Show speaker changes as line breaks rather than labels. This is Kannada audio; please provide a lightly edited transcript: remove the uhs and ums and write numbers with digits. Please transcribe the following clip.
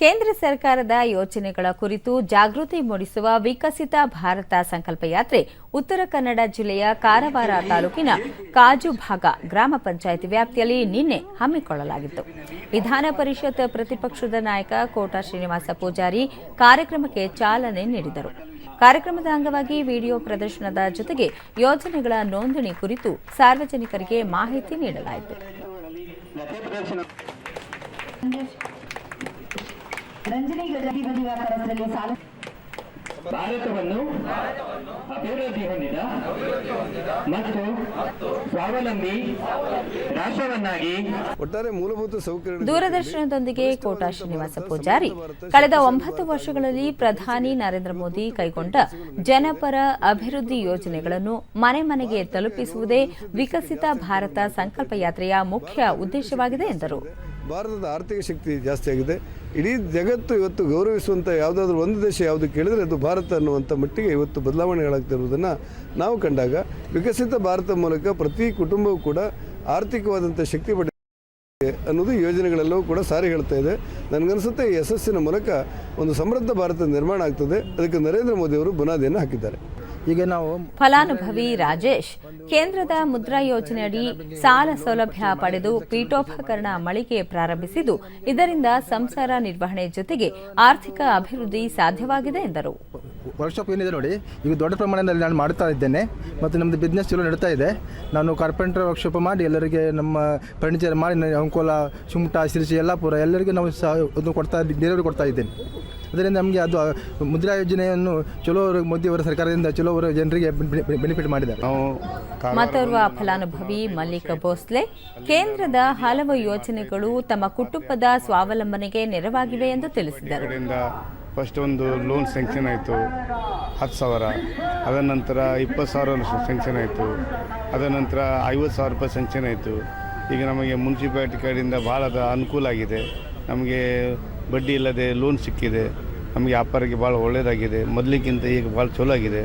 ಕೇಂದ್ರ ಸರ್ಕಾರದ ಯೋಜನೆಗಳ ಕುರಿತು ಜಾಗೃತಿ ಮೂಡಿಸುವ ವಿಕಸಿತ ಭಾರತ ಸಂಕಲ್ಪ ಯಾತ್ರೆ ಉತ್ತರ ಕನ್ನಡ ಜಿಲ್ಲೆಯ ಕಾರವಾರ ತಾಲೂಕಿನ ಕಾಜುಭಾಗ ಗ್ರಾಮ ಪಂಚಾಯಿತಿ ವ್ಯಾಪ್ತಿಯಲ್ಲಿ ನಿನ್ನೆ ಹಮ್ಮಿಕೊಳ್ಳಲಾಗಿತ್ತು. ವಿಧಾನ ಪರಿಷತ್ ಪ್ರತಿಪಕ್ಷದ ನಾಯಕ ಕೋಟಾ ಶ್ರೀನಿವಾಸ ಪೂಜಾರಿ ಕಾರ್ಯಕ್ರಮಕ್ಕೆ ಚಾಲನೆ ನೀಡಿದರು. ಕಾರ್ಯಕ್ರಮದ ಅಂಗವಾಗಿ ವಿಡಿಯೋ ಪ್ರದರ್ಶನದ ಜೊತೆಗೆ ಯೋಜನೆಗಳ ನೋಂದಣಿ ಕುರಿತು ಸಾರ್ವಜನಿಕರಿಗೆ ಮಾಹಿತಿ ನೀಡಲಾಯಿತು.
ಭಾರತವನ್ನು ಅಭಿವೃದ್ಧಿ ಹೊಂದಿದ ಮತ್ತು ಸ್ವಾವಲಂಬಿ ರಾಷ್ಟ್ರವನ್ನಾಗಿ
ಒಟ್ಟಾರೆ ಮೂಲಭೂತ ಸೌಕರ್ಯ
ದೂರದರ್ಶನದೊಂದಿಗೆ ಕೋಟಾ ಶ್ರೀನಿವಾಸ ಪೂಜಾರಿ ಕಳೆದ 9 ವರ್ಷಗಳಲ್ಲಿ ಪ್ರಧಾನಿ ನರೇಂದ್ರ ಮೋದಿ ಕೈಗೊಂಡ ಜನಪರ ಅಭಿವೃದ್ಧಿ ಯೋಜನೆಗಳನ್ನು ಮನೆ ಮನೆಗೆ ತಲುಪಿಸುವುದೇ ವಿಕಸಿತ ಭಾರತ ಸಂಕಲ್ಪ ಯಾತ್ರೆಯ ಮುಖ್ಯ ಉದ್ದೇಶವಾಗಿದೆ ಎಂದರು.
ಭಾರತದ ಆರ್ಥಿಕ ಶಕ್ತಿ ಜಾಸ್ತಿ ಆಗಿದೆ. ಇಡೀ ಜಗತ್ತು ಇವತ್ತು ಗೌರವಿಸುವಂಥ ಯಾವುದಾದ್ರೂ ಒಂದು ದೇಶ ಯಾವುದು ಕೇಳಿದರೆ ಅದು ಭಾರತ ಅನ್ನುವಂಥ ಮಟ್ಟಿಗೆ ಇವತ್ತು ಬದಲಾವಣೆಗಳಾಗ್ತಿರುವುದನ್ನು ನಾವು ಕಂಡಾಗ ವಿಕಸಿತ ಭಾರತ ಮೂಲಕ ಪ್ರತಿ ಕುಟುಂಬವೂ ಕೂಡ ಆರ್ಥಿಕವಾದಂಥ ಶಕ್ತಿ ಪಡೆಯುತ್ತೆ ಅನ್ನೋದು ಯೋಜನೆಗಳೆಲ್ಲವೂ ಕೂಡ ಸಾರಿ ಹೇಳ್ತಾ ಇದೆ. ನನಗನ್ಸುತ್ತೆ ಈ ಯಶಸ್ಸಿನ ಮೂಲಕ ಒಂದು ಸಮೃದ್ಧ ಭಾರತ ನಿರ್ಮಾಣ ಆಗ್ತದೆ. ಅದಕ್ಕೆ ನರೇಂದ್ರ ಮೋದಿ ಅವರು ಬುನಾದಿಯನ್ನು ಹಾಕಿದ್ದಾರೆ.
ಈಗ ನಾವು ಫಲಾನುಭವಿ ರಾಜೇಶ್ ಕೇಂದ್ರದ ಮುದ್ರಾ ಯೋಜನೆಯಡಿ ಸಾಲ ಸೌಲಭ್ಯ ಪಡೆದು ಪೀಠೋಪಕರಣ ಮಳಿಗೆ ಪ್ರಾರಂಭಿಸಿದ್ದು ಇದರಿಂದ ಸಂಸಾರ ನಿರ್ವಹಣೆ ಜೊತೆಗೆ ಆರ್ಥಿಕ ಅಭಿವೃದ್ಧಿ ಸಾಧ್ಯವಾಗಿದೆ ಎಂದರು.
ವರ್ಕ್ಶಾಪ್ ಏನಿದೆ ನೋಡಿ, ಈಗ ದೊಡ್ಡ ಪ್ರಮಾಣದಲ್ಲಿ ನಾನು ಮಾಡ್ತಾ ಇದ್ದೇನೆ ಮತ್ತು ನಮ್ಮದು ಬಿಸ್ನೆಸ್ ಚಲೋ ನಡೀತಾ ಇದೆ. ನಾನು ಕಾರ್ಪೆಂಟರ್ ವರ್ಕ್ಶಾಪ್ ಮಾಡಿ ಎಲ್ಲರಿಗೆ ನಮ್ಮ ಫರ್ನಿಚರ್ ಮಾಡಿ ಅಂಕೋಲ, ಸುಮಟ, ಶಿರ್ಸಿ, ಯಲ್ಲಾಪುರ ಎಲ್ಲರಿಗೆ ನಾವು ಡೆಲಿವರಿ ಕೊಡ್ತಾ ಇದ್ದೇನೆ. ಅದರಿಂದ ನಮಗೆ ಅದು ಮುದ್ರಾ ಯೋಜನೆಯನ್ನು ಚಲೋ ಮೋದಿಯವರ ಸರ್ಕಾರದಿಂದ ಚಲೋ ಜನರಿಗೆ ಬೆನಿಫಿಟ್ ಮಾಡಿದ್ದಾರೆ.
ಮತ್ತೋರ್ವ ಫಲಾನುಭವಿ ಮಲ್ಲಿಕ ಭೋಸ್ಲೆ ಕೇಂದ್ರದ ಹಲವು ಯೋಜನೆಗಳು ತಮ್ಮ ಕುಟುಂಬದ ಸ್ವಾವಲಂಬನೆಗೆ ನೆರವಾಗಿವೆ ಎಂದು ತಿಳಿಸಿದರು.
ಫಸ್ಟ್ ಒಂದು ಲೋನ್ ಸ್ಯಾಂಕ್ಷನ್ ಆಯಿತು 10,000, ಅದರ ನಂತರ 20,000 ಸ್ಯಾಂಕ್ಷನ್ ಆಯಿತು, ಅದರ ನಂತರ 50,000 ರೂಪಾಯಿ ಸ್ಯಾಂಕ್ಷನ್ ಆಯಿತು. ಈಗ ನಮಗೆ ಮುನ್ಸಿಪಾಲಿಟಿ ಕಡೆಯಿಂದ ಭಾಳ ಅನುಕೂಲ ಆಗಿದೆ. ನಮಗೆ ಬಡ್ಡಿ ಇಲ್ಲದೆ ಲೋನ್ ಸಿಕ್ಕಿದೆ. ನಮಗೆ ವ್ಯಾಪಾರಕ್ಕೆ ಭಾಳ ಒಳ್ಳೆಯದಾಗಿದೆ. ಮೊದಲಿಗಿಂತ ಈಗ ಭಾಳ ಚಲೋ ಆಗಿದೆ.